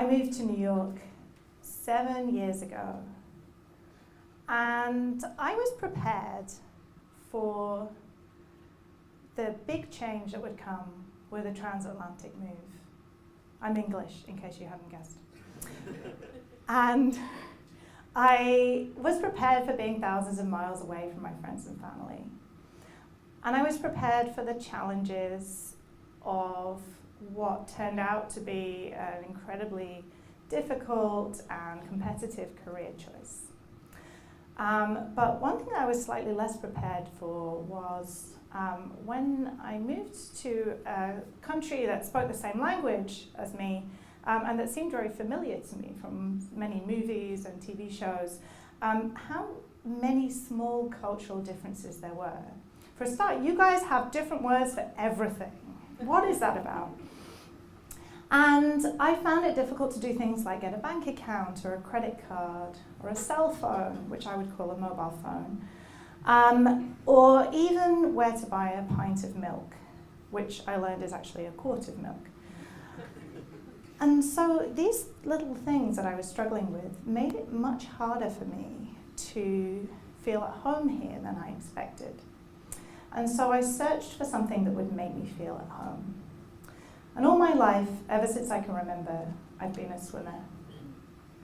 I moved to New York 7 years ago, and I was prepared for the big change that would come with a transatlantic move. I'm English, in case you haven't guessed. And I was prepared for being thousands of miles away from my friends and family. And I was prepared for the challenges of what turned out to be an incredibly difficult and competitive career choice. But one thing that I was slightly less prepared for was when I moved to a country that spoke the same language as me and that seemed very familiar to me from many movies and TV shows, how many small cultural differences there were. For a start, you guys have different words for everything. What is that about? And I found it difficult to do things like get a bank account or a credit card or a cell phone, which I would call a mobile phone, or even where to buy a pint of milk, which I learned is actually a quart of milk. And so these little things that I was struggling with made it much harder for me to feel at home here than I expected. And so I searched for something that would make me feel at home. And all my life, ever since I can remember, I've been a swimmer.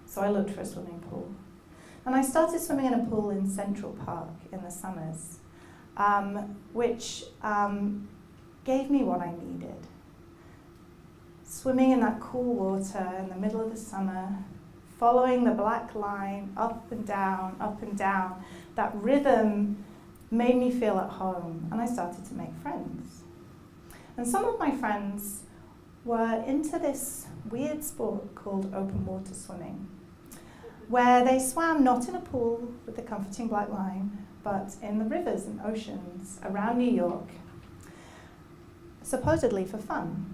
So I looked for a swimming pool. And I started swimming in a pool in Central Park in the summers, which gave me what I needed. Swimming in that cool water in the middle of the summer, following the black line up and down, that rhythm made me feel at home, and I started to make friends. And some of my friends were into this weird sport called open water swimming, where they swam not in a pool with the comforting black line, but in the rivers and oceans around New York, supposedly for fun.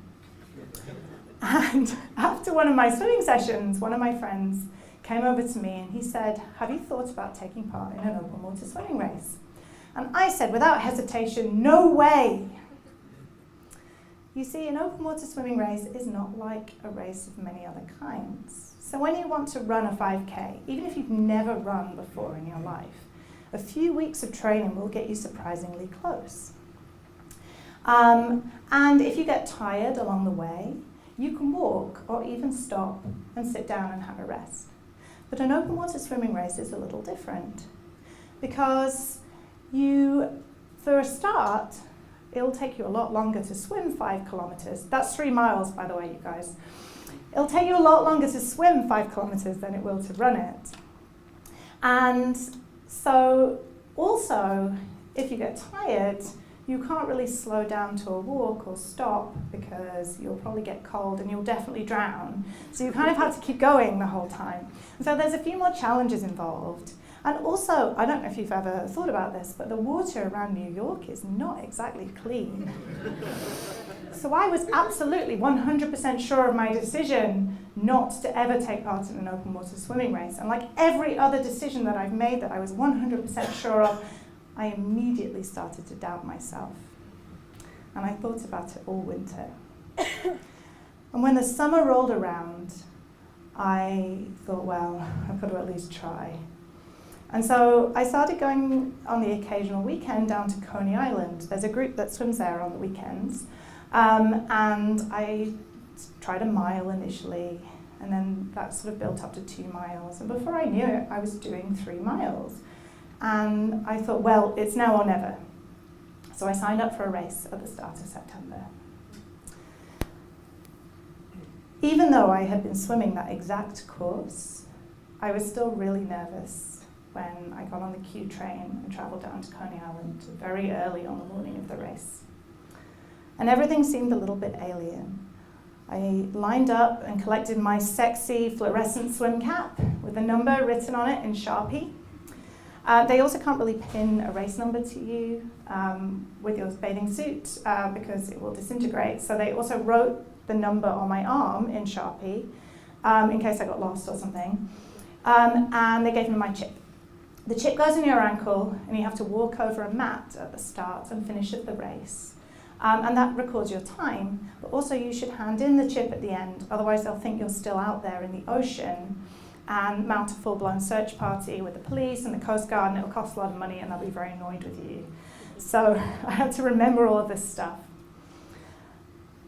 And after one of my swimming sessions, one of my friends came over to me and he said, "Have you thought about taking part in an open water swimming race?" And I said, without hesitation, "No way!" You see, an open water swimming race is not like a race of many other kinds. So when you want to run a 5K, even if you've never run before in your life, a few weeks of training will get you surprisingly close. And if you get tired along the way, you can walk or even stop and sit down and have a rest. But an open water swimming race is a little different because for a start, it'll take you a lot longer to swim 5 kilometers. That's 3 miles, by the way, you guys. It'll take you a lot longer to swim 5 kilometers than it will to run it. And so also, if you get tired, you can't really slow down to a walk or stop because you'll probably get cold and you'll definitely drown. So you kind of have to keep going the whole time. And so there's a few more challenges involved. And also, I don't know if you've ever thought about this, but the water around New York is not exactly clean. So I was absolutely 100% sure of my decision not to ever take part in an open water swimming race. And like every other decision that I've made that I was 100% sure of, I immediately started to doubt myself. And I thought about it all winter. And when the summer rolled around, I thought, well, I've got to at least try. And so I started going on the occasional weekend down to Coney Island. There's a group that swims there on the weekends. And I tried a mile initially, and then that sort of built up to 2 miles. And before I knew it, I was doing 3 miles. And I thought, well, it's now or never. So I signed up for a race at the start of September. Even though I had been swimming that exact course, I was still really nervous when I got on the Q train and traveled down to Coney Island very early on the morning of the race. And everything seemed a little bit alien. I lined up and collected my sexy fluorescent swim cap with a number written on it in Sharpie. They also can't really pin a race number to you with your bathing suit because it will disintegrate. So they also wrote the number on my arm in Sharpie in case I got lost or something. And they gave me my chip. The chip goes in your ankle and you have to walk over a mat at the start and finish of the race. And that records your time, but also you should hand in the chip at the end, otherwise they'll think you're still out there in the ocean, and mount a full-blown search party with the police and the Coast Guard, and it'll cost a lot of money and they'll be very annoyed with you. So I had to remember all of this stuff.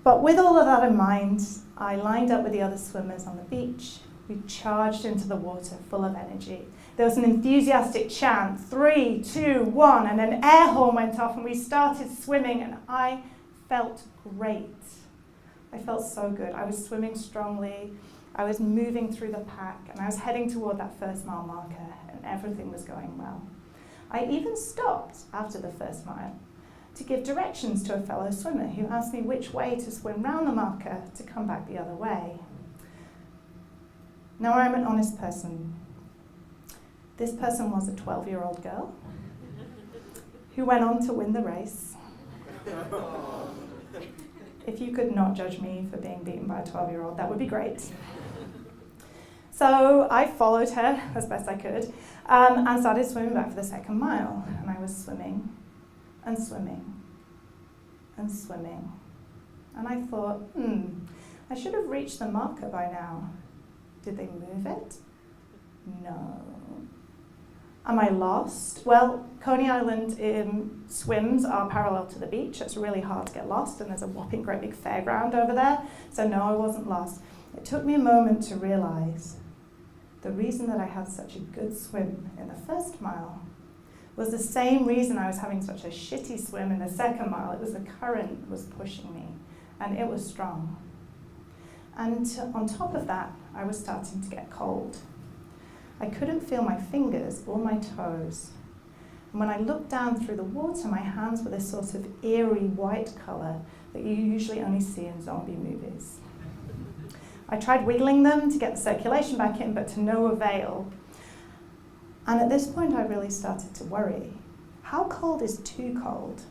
But with all of that in mind, I lined up with the other swimmers on the beach. We charged into the water full of energy. There was an enthusiastic chant, 3, 2, 1, and an air horn went off and we started swimming, and I felt great. I felt so good. I was swimming strongly, I was moving through the pack, and I was heading toward that first mile marker, and everything was going well. I even stopped after the first mile to give directions to a fellow swimmer who asked me which way to swim round the marker to come back the other way. Now, I'm an honest person. This person was a 12-year-old girl who went on to win the race. If you could not judge me for being beaten by a 12-year-old, that would be great. So I followed her as best I could and started swimming back for the second mile. And I was swimming and swimming and swimming. And I thought, I should have reached the marker by now. Did they move it? No. Am I lost? Well, Coney Island swims are parallel to the beach. It's really hard to get lost, and there's a whopping great big fairground over there. So no, I wasn't lost. It took me a moment to realize the reason that I had such a good swim in the first mile was the same reason I was having such a shitty swim in the second mile. It was the current was pushing me, and it was strong. And on top of that, I was starting to get cold. I couldn't feel my fingers or my toes. And when I looked down through the water, my hands were this sort of eerie white colour that you usually only see in zombie movies. I tried wiggling them to get the circulation back in, but to no avail. And at this point, I really started to worry. How cold is too cold?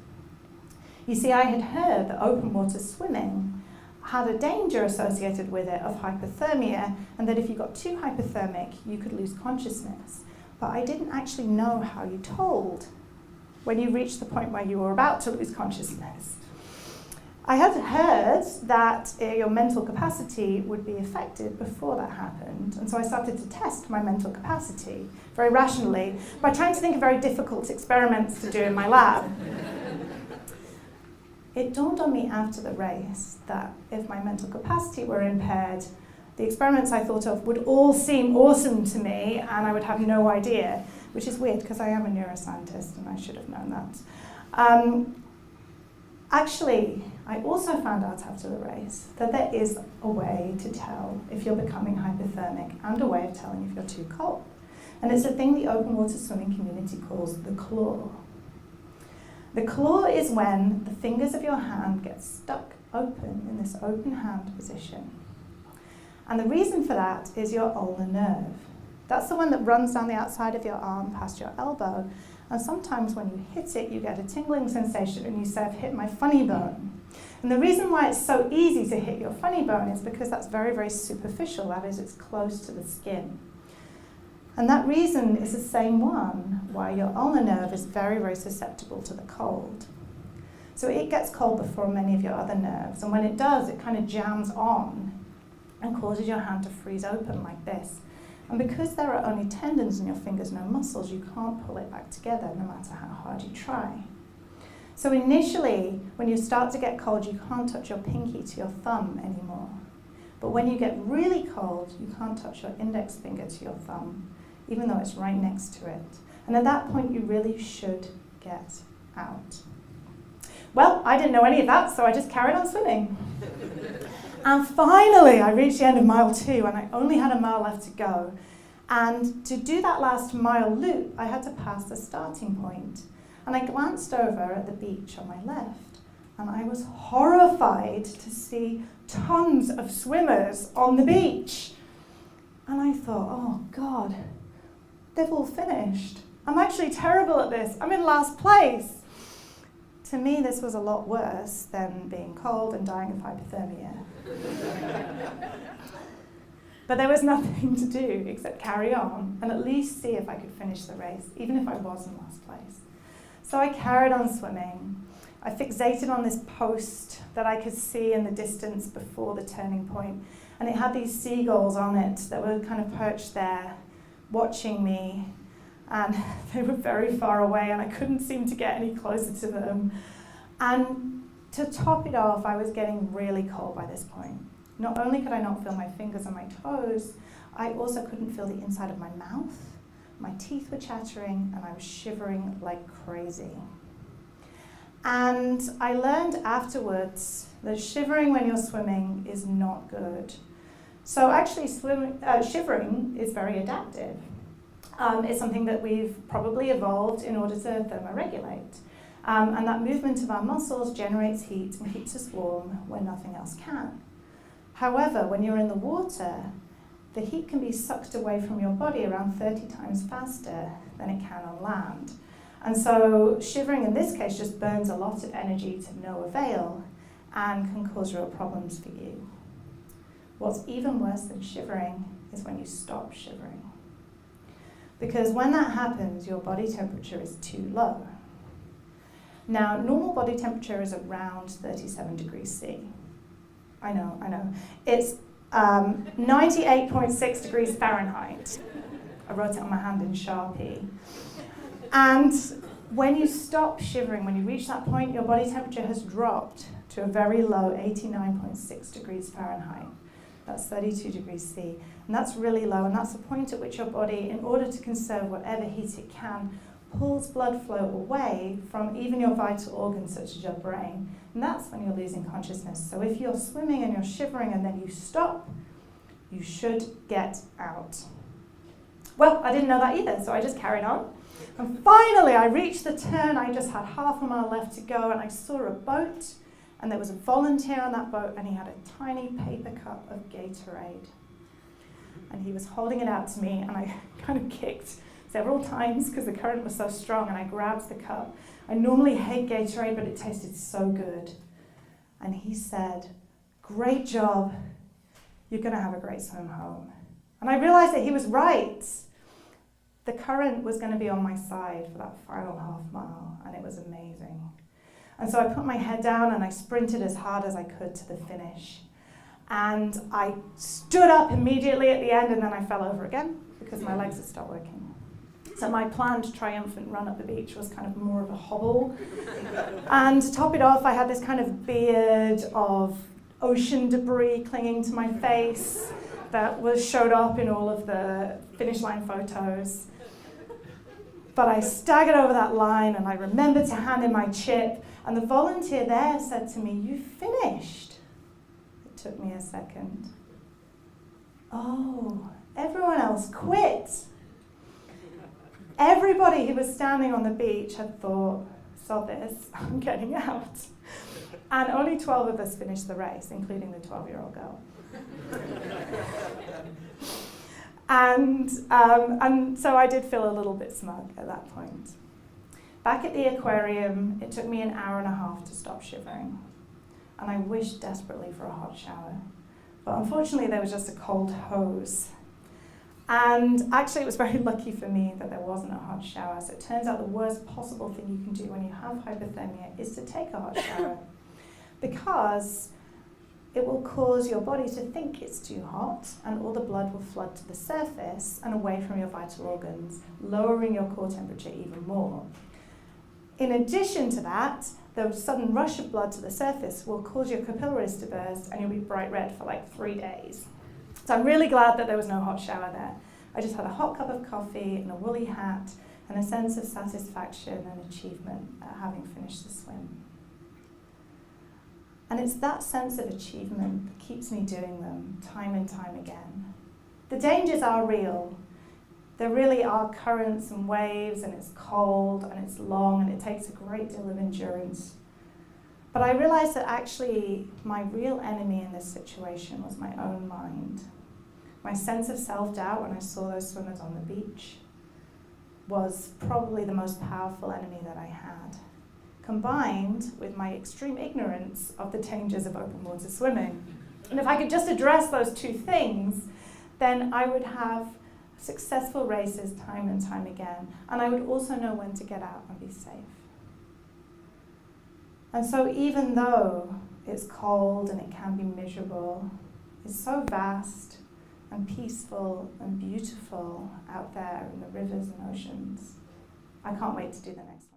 You see, I had heard that open water swimming had a danger associated with it of hypothermia, and that if you got too hypothermic, you could lose consciousness. But I didn't actually know how you told when you reached the point where you were about to lose consciousness. I had heard that your mental capacity would be affected before that happened, and so I started to test my mental capacity very rationally by trying to think of very difficult experiments to do in my lab. It dawned on me after the race that if my mental capacity were impaired, the experiments I thought of would all seem awesome to me and I would have no idea, which is weird because I am a neuroscientist and I should have known that. Actually, I also found out after the race that there is a way to tell if you're becoming hypothermic and a way of telling if you're too cold. And it's a thing the open water swimming community calls the claw. The claw is when the fingers of your hand get stuck open in this open hand position. And the reason for that is your ulnar nerve. That's the one that runs down the outside of your arm past your elbow. And sometimes when you hit it, you get a tingling sensation and you say, I've hit my funny bone. And the reason why it's so easy to hit your funny bone is because that's very, very superficial. That is, it's close to the skin. And that reason is the same one why your ulnar nerve is very, very susceptible to the cold. So it gets cold before many of your other nerves. And when it does, it kind of jams on and causes your hand to freeze open like this. And because there are only tendons in your fingers, no muscles, you can't pull it back together no matter how hard you try. So initially, when you start to get cold, you can't touch your pinky to your thumb anymore. But when you get really cold, you can't touch your index finger to your thumb, even though it's right next to it. And at that point, you really should get out. Well, I didn't know any of that, so I just carried on swimming. And finally, I reached the end of mile 2, and I only had a mile left to go. And to do that last mile loop, I had to pass the starting point. And I glanced over at the beach on my left, and I was horrified to see tons of swimmers on the beach. And I thought, oh God, they've all finished. I'm actually terrible at this. I'm in last place. To me, this was a lot worse than being cold and dying of hypothermia. But there was nothing to do except carry on and at least see if I could finish the race, even if I was in last place. So I carried on swimming, I fixated on this post that I could see in the distance before the turning point, and it had these seagulls on it that were kind of perched there, watching me, and they were very far away, and I couldn't seem to get any closer to them. And to top it off, I was getting really cold by this point. Not only could I not feel my fingers and my toes, I also couldn't feel the inside of my mouth. My teeth were chattering, and I was shivering like crazy. And I learned afterwards that shivering when you're swimming is not good. So actually shivering is very adaptive. It's something that we've probably evolved in order to thermoregulate. And that movement of our muscles generates heat and keeps us warm when nothing else can. However, when you're in the water, the heat can be sucked away from your body around 30 times faster than it can on land. And so shivering in this case just burns a lot of energy to no avail and can cause real problems for you. What's even worse than shivering is when you stop shivering. Because when that happens, your body temperature is too low. Now, normal body temperature is around 37 degrees C. I know. It's 98.6 degrees Fahrenheit. I wrote it on my hand in Sharpie. And when you stop shivering, when you reach that point, your body temperature has dropped to a very low 89.6 degrees Fahrenheit. That's 32 degrees C. And that's really low, and that's the point at which your body, in order to conserve whatever heat it can, pulls blood flow away from even your vital organs, such as your brain. And that's when you're losing consciousness. So if you're swimming and you're shivering and then you stop, you should get out. Well, I didn't know that either, so I just carried on. And finally, I reached the turn. I just had half a mile left to go, and I saw a boat, and there was a volunteer on that boat, and he had a tiny paper cup of Gatorade. And he was holding it out to me, and I kind of kicked several times because the current was so strong, and I grabbed the cup. I normally hate Gatorade, but it tasted so good. And he said, "Great job. You're going to have a great swim home." And I realized that he was right. The current was going to be on my side for that final half mile, and it was amazing. And so I put my head down and I sprinted as hard as I could to the finish. And I stood up immediately at the end, and then I fell over again because my legs had stopped working. So my planned triumphant run up the beach was kind of more of a hobble. And to top it off, I had this kind of beard of ocean debris clinging to my face that showed up in all of the finish line photos. But I staggered over that line, and I remembered to hand in my chip, and the volunteer there said to me, "You finished." It took me a second. Oh, everyone else quit. Everybody who was standing on the beach had thought, "Sod this, I'm getting out." And only 12 of us finished the race, including the 12-year-old girl. And so I did feel a little bit smug at that point. Back at the aquarium, it took me an hour and a half to stop shivering. And I wished desperately for a hot shower. But unfortunately, there was just a cold hose. And actually, it was very lucky for me that there wasn't a hot shower. So it turns out the worst possible thing you can do when you have hypothermia is to take a hot shower. Because it will cause your body to think it's too hot, and all the blood will flood to the surface and away from your vital organs, lowering your core temperature even more. In addition to that, the sudden rush of blood to the surface will cause your capillaries to burst, and you'll be bright red for like 3 days. So I'm really glad that there was no hot shower there. I just had a hot cup of coffee and a woolly hat and a sense of satisfaction and achievement at having finished the swim. And it's that sense of achievement that keeps me doing them time and time again. The dangers are real. There really are currents and waves, and it's cold and it's long, and it takes a great deal of endurance. But I realized that actually my real enemy in this situation was my own mind. My sense of self-doubt when I saw those swimmers on the beach was probably the most powerful enemy that I had, combined with my extreme ignorance of the dangers of open water swimming. And if I could just address those two things, then I would have successful races time and time. time again. And I would also know when to get out and be safe. And so even though it's cold and it can be miserable, it's so vast and peaceful and beautiful out there in the rivers and oceans. I can't wait to do the next one.